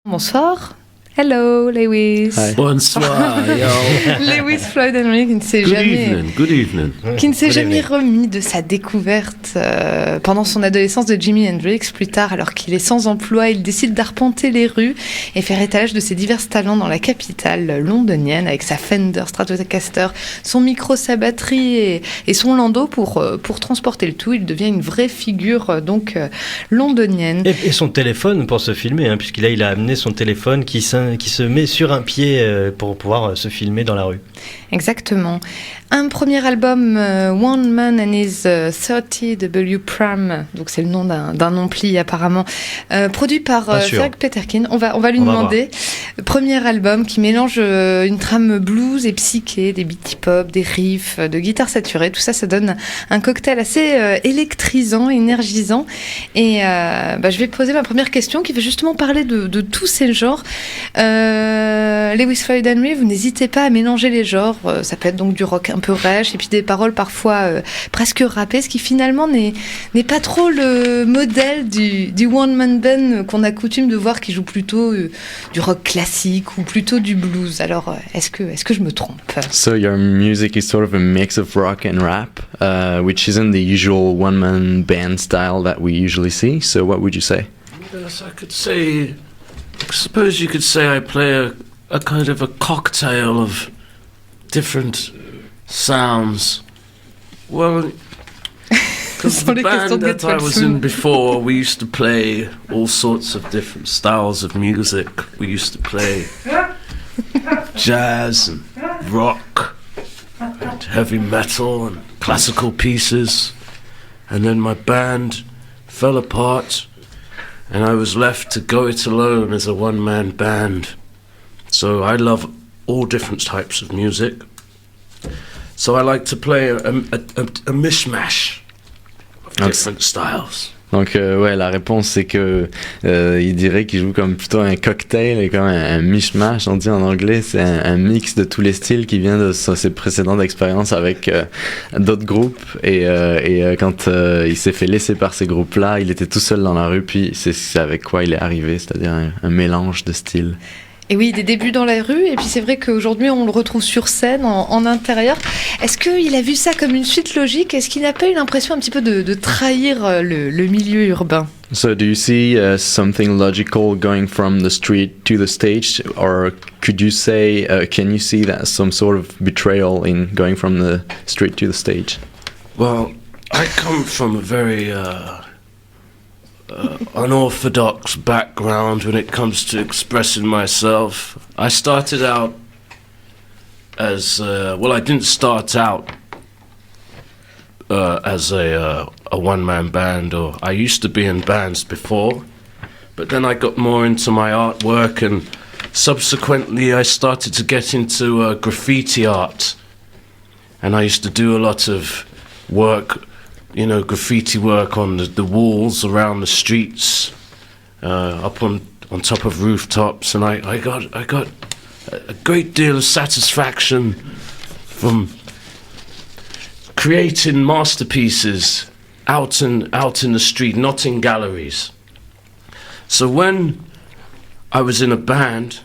Bonsoir. Hello, Lewis. Hi. Bonsoir, yo. Lewis Floyd Henry qui ne s'est Good evening. jamais remis de sa découverte pendant son adolescence de Jimi Hendrix. Plus tard, alors qu'il est sans emploi, il décide d'arpenter les rues et faire étalage de ses divers talents dans la capitale londonienne avec sa Fender Stratocaster, son micro, sa batterie et son landau pour transporter le tout. Il devient une vraie figure londonienne. Et son téléphone pour se filmer, hein, puisqu'il a amené son téléphone qui se met sur un pied pour pouvoir se filmer dans la rue. Exactement. Un premier album, One Man and His 30W Pram, donc c'est le nom d'un ampli apparemment, produit par Serge Peterkin. On va lui demander. Premier album qui mélange une trame blues et psyché, des beats hip-hop, des riffs, de guitare saturée. Tout ça, ça donne un cocktail assez électrisant, énergisant. Et je vais poser ma première question qui va justement parler de tous ces genres. Lewis Floyd Henry, vous n'hésitez pas à mélanger les genres. Ça peut être donc du rock un peu rêche et puis des paroles parfois presque rappées, ce qui finalement n'est pas trop le modèle du one-man band qu'on a coutume de voir qui joue plutôt du rock classique ou plutôt du blues. Alors, est-ce que je me trompe? So your music is sort of a mix of rock and rap, which isn't the usual one-man band style that we usually see. So what would you say? Yes, I suppose you could say I play a kind of a cocktail of different sounds. Well, because the band that I was in before, we used to play all sorts of different styles of music. We used to play jazz and rock and heavy metal and classical pieces. And then my band fell apart and I was left to go it alone as a one-man band. So I love all different types of music. So I like to play a mishmash of different styles. Donc la réponse c'est que il dirait qu'il joue comme plutôt un cocktail et comme un mishmash, on dit en anglais, c'est un mix de tous les styles qui vient de ses précédentes expériences avec d'autres groupes et quand il s'est fait laisser par ces groupes-là, il était tout seul dans la rue, puis c'est avec quoi il est arrivé, c'est-à-dire un mélange de styles. Et oui, des débuts dans la rue, et puis c'est vrai qu'aujourd'hui on le retrouve sur scène, en intérieur. Est-ce qu'il a vu ça comme une suite logique? Est-ce qu'il n'a pas eu l'impression un petit peu de trahir le milieu urbain? So do you see something logical going from the street to the stage, or could you say, can you see that some sort of betrayal in going from the street to the stage? Well, I come from a very unorthodox background when it comes to expressing myself. I started out as I didn't start out as a one-man band, or I used to be in bands before, but then I got more into my artwork, and subsequently I started to get into graffiti art, and I used to do a lot of work, graffiti work on the walls around the streets, up on top of rooftops, and I got a great deal of satisfaction from creating masterpieces out in the street, not in galleries. So when I was in a band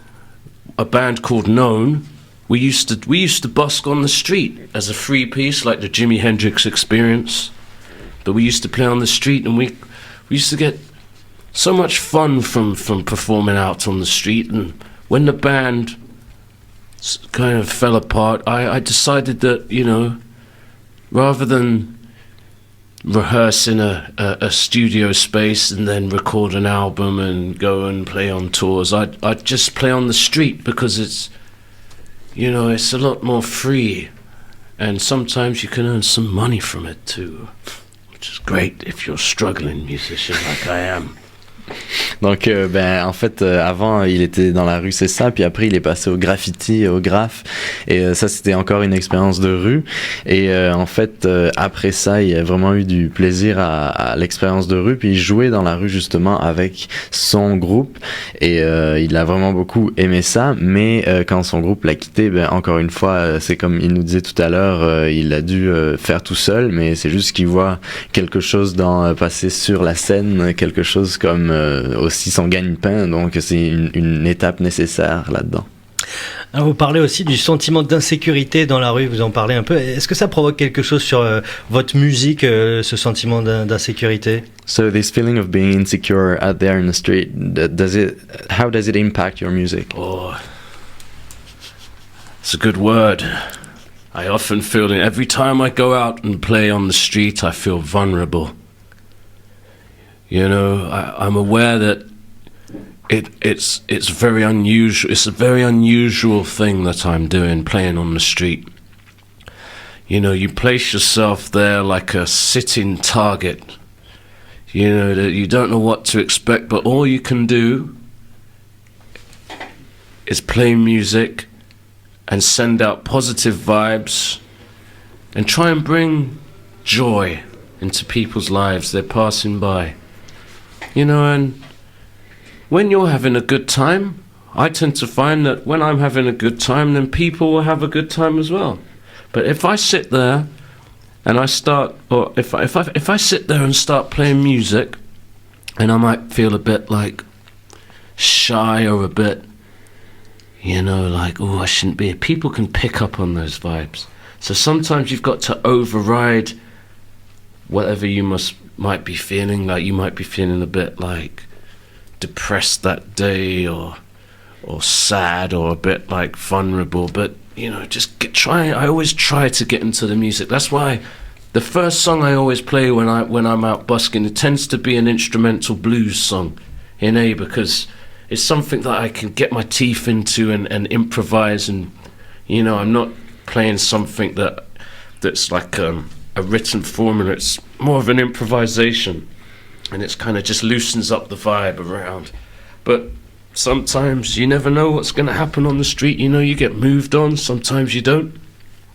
called Known, we used to busk on the street as a free piece, like the Jimi Hendrix Experience. But we used to play on the street, and we used to get so much fun from performing out on the street. And when the band kind of fell apart, I decided that, rather than rehearse in a studio space and then record an album and go and play on tours, I'd just play on the street, because it's a lot more free, and sometimes you can earn some money from it too, which is great if you're a struggling musician like I am. Donc, en fait, avant, il était dans la rue, c'est ça. Puis après, il est passé au graffiti, au graphe. Et ça, c'était encore une expérience de rue. Et en fait, après ça, il a vraiment eu du plaisir à l'expérience de rue. Puis il jouait dans la rue, justement, avec son groupe. Et il a vraiment beaucoup aimé ça. Mais quand son groupe l'a quitté, encore une fois, c'est comme il nous disait tout à l'heure, il a dû faire tout seul. Mais c'est juste qu'il voit quelque chose passer sur la scène, quelque chose comme aussi son gagne-pain, donc c'est une étape nécessaire là-dedans. Alors vous parlez aussi du sentiment d'insécurité dans la rue, vous en parlez un peu. Est-ce que ça provoque quelque chose sur votre musique, ce sentiment d'insécurité? So this feeling of being insecure out there in the street, how does it impact your music? Oh, it's a good word. I often feel it. Every time I go out and play on the street, I feel vulnerable. You know, I'm aware that it's very unusual. It's a very unusual thing that I'm doing, playing on the street. You know, you place yourself there like a sitting target. You know, that you don't know what to expect, but all you can do is play music and send out positive vibes and try and bring joy into people's lives. They're passing by. You know, and when you're having a good time, I tend to find that when I'm having a good time, then people will have a good time as well. But if I sit there and I start, or if I sit there and start playing music, and I might feel a bit like shy or a bit, you know, like, oh, I shouldn't be. People can pick up on those vibes. So sometimes you've got to override whatever you might be feeling. Like you might be feeling a bit like depressed that day, or sad, or a bit like vulnerable. But you know, I always try to get into the music. That's why the first song I always play when I'm out busking, it tends to be an instrumental blues song in A, because it's something that I can get my teeth into and improvise. And you know, I'm not playing something that's like a written formula. It's more of an improvisation, and it's kind of just loosens up the vibe around. But sometimes you never know what's going to happen on the street. You know, you get moved on, sometimes you don't.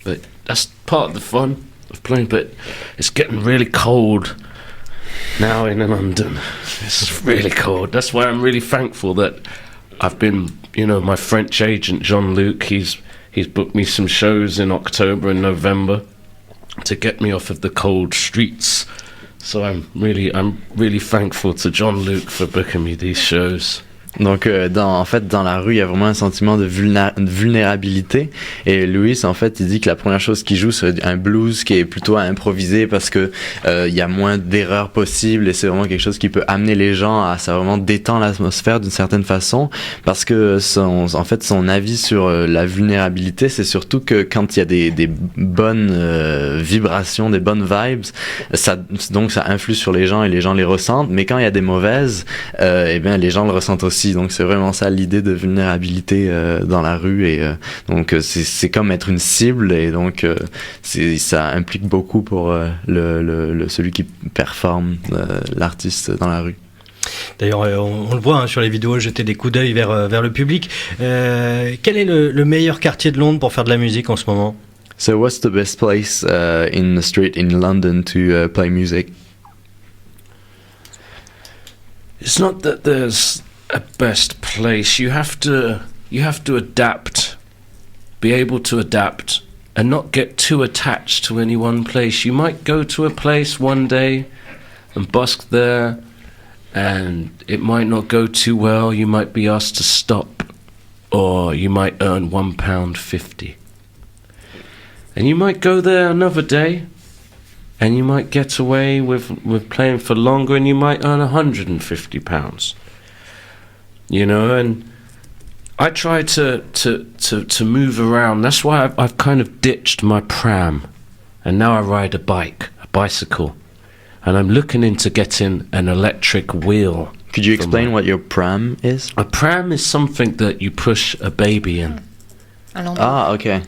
But that's part of the fun of playing. But it's getting really cold now in London. It's really cold. That's why I'm really thankful that I've been, you know, my French agent Jean-Luc, he's booked me some shows in October and November to get me off of the cold streets. So I'm really thankful to Jean-Luc for booking me these shows. Donc, en fait, dans la rue, il y a vraiment un sentiment de vulnérabilité. Et Louis, en fait, il dit que la première chose qu'il joue, c'est un blues qui est plutôt à improviser parce que il y a moins d'erreurs possibles et c'est vraiment quelque chose qui peut amener les gens à ça vraiment détend l'atmosphère d'une certaine façon. Parce que son avis sur la vulnérabilité, c'est surtout que quand il y a des bonnes vibrations, des bonnes vibes, donc ça influe sur les gens et les gens les ressentent. Mais quand il y a des mauvaises, eh bien les gens le ressentent aussi. Donc c'est vraiment ça l'idée de vulnérabilité dans la rue et donc c'est comme être une cible et donc ça implique beaucoup pour celui qui performe, l'artiste dans la rue. D'ailleurs, on le voit sur les vidéos, jeter des coups d'œil vers le public. Quel est le meilleur quartier de Londres pour faire de la musique en ce moment? So what's the best place in the street in London to play music? It's not that there's a best place. You have to adapt, be able to adapt and not get too attached to any one place. You might go to a place one day and busk there and it might not go too well. You might be asked to stop, or you might earn £1.50. And you might go there another day and you might get away with playing for longer and you might earn £150. You know, and I try to move around. That's why I've kind of ditched my pram, and now I ride a bicycle, and I'm looking into getting an electric wheel. Could you explain what your pram is? A pram is something that you push a baby in. Okay.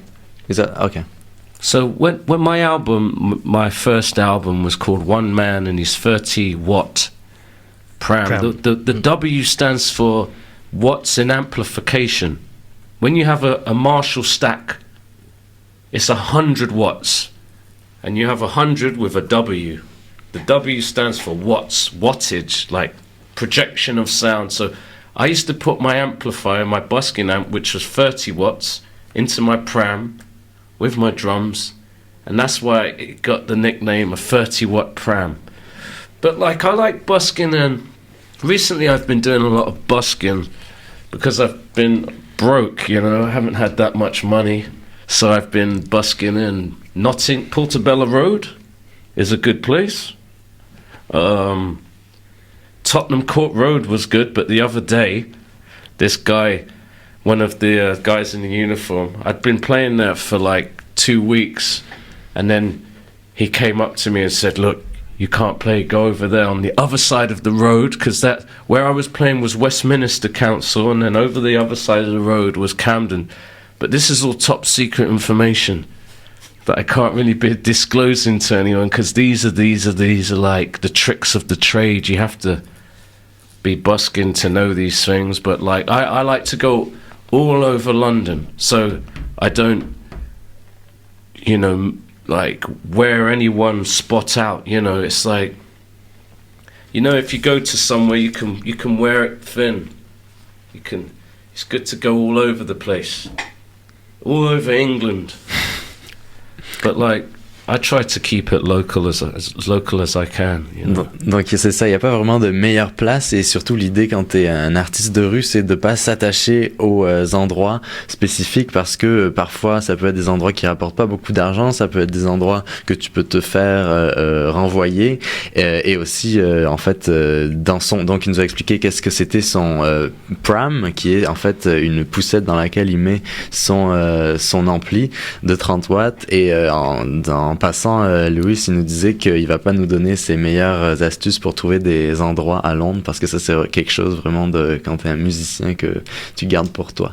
Is that okay? So when my first album was called One Man and His 30-watt pram. The W stands for watts in amplification. When you have a Marshall stack, it's 100 watts, and you have 100 with a W. The W stands for watts, wattage, like projection of sound. So I used to put my amplifier, my busking amp, which was 30 watts, into my pram with my drums, and that's why it got the nickname a 30-watt pram. But like I like busking and recently I've been doing a lot of busking because I've been broke, you know, I haven't had that much money. So I've been busking in Portobello Road is a good place. Tottenham Court Road was good, but the other day, this guy, one of the guys in the uniform, I'd been playing there for like 2 weeks, and then he came up to me and said, look, you can't play, go over there on the other side of the road, because that where I was playing was Westminster Council, and then over the other side of the road was Camden. But this is all top secret information that I can't really be disclosing to anyone, because these are like the tricks of the trade. You have to be busking to know these things. But like I like to go all over London, so I don't, you know, like wear any one spot out. You know, it's like, you know, if you go to somewhere, you can wear it thin. It's good to go all over the place, all over England. But like, I try to keep it local as local as I can. You know? Donc c'est ça, il n'y a pas vraiment de meilleure place, et surtout l'idée quand tu es un artiste de rue, c'est de pas s'attacher aux endroits spécifiques, parce que parfois ça peut être des endroits qui rapportent pas beaucoup d'argent, ça peut être des endroits que tu peux te faire renvoyer, et aussi en fait donc il nous a expliqué qu'est-ce que c'était son pram, qui est en fait une poussette dans laquelle il met son ampli de 30 watts, et en passant, Lewis, il nous disait qu'il va pas nous donner ses meilleures astuces pour trouver des endroits à Londres, parce que ça, c'est quelque chose vraiment de, quand tu es un musicien, que tu gardes pour toi.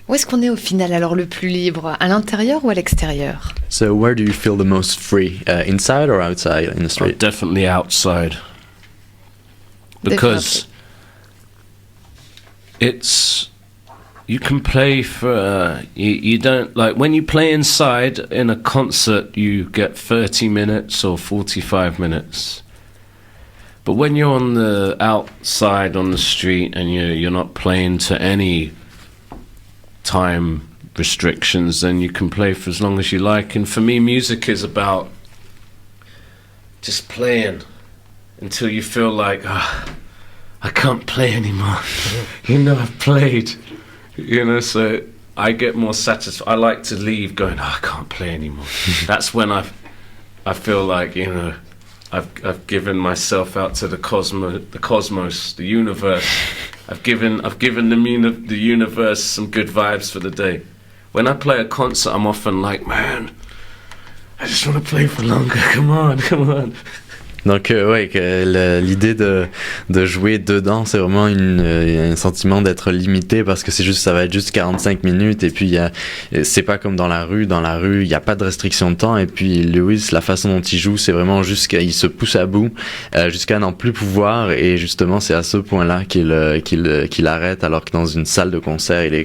Où est-ce qu'on est au final alors le plus libre, à l'intérieur ou à l'extérieur? So where do you feel the most free, inside or outside in the street? Oh, definitely outside, because it's, you can play for, you don't, like when you play inside in a concert, you get 30 minutes or 45 minutes. But when you're on the outside on the street and you're not playing to any time restrictions, then you can play for as long as you like. And for me, music is about just playing until you feel like, I can't play anymore. You know, I've played. You know, so I get more satisfied. I like to leave going, I can't play anymore. That's when I feel like, you know, I've given myself out to the cosmos, the universe. I've given the universe some good vibes for the day. When I play a concert, I'm often like, man, I just want to play for longer. Come on. Donc ouais, l'idée de jouer dedans, c'est vraiment un sentiment d'être limité, parce que ça va être juste 45 minutes, et puis c'est pas comme dans la rue. Dans la rue, il n'y a pas de restriction de temps, et puis Lewis, la façon dont il joue, c'est vraiment il se pousse à bout jusqu'à n'en plus pouvoir, et justement c'est à ce point-là qu'il arrête, alors que dans une salle de concert, il est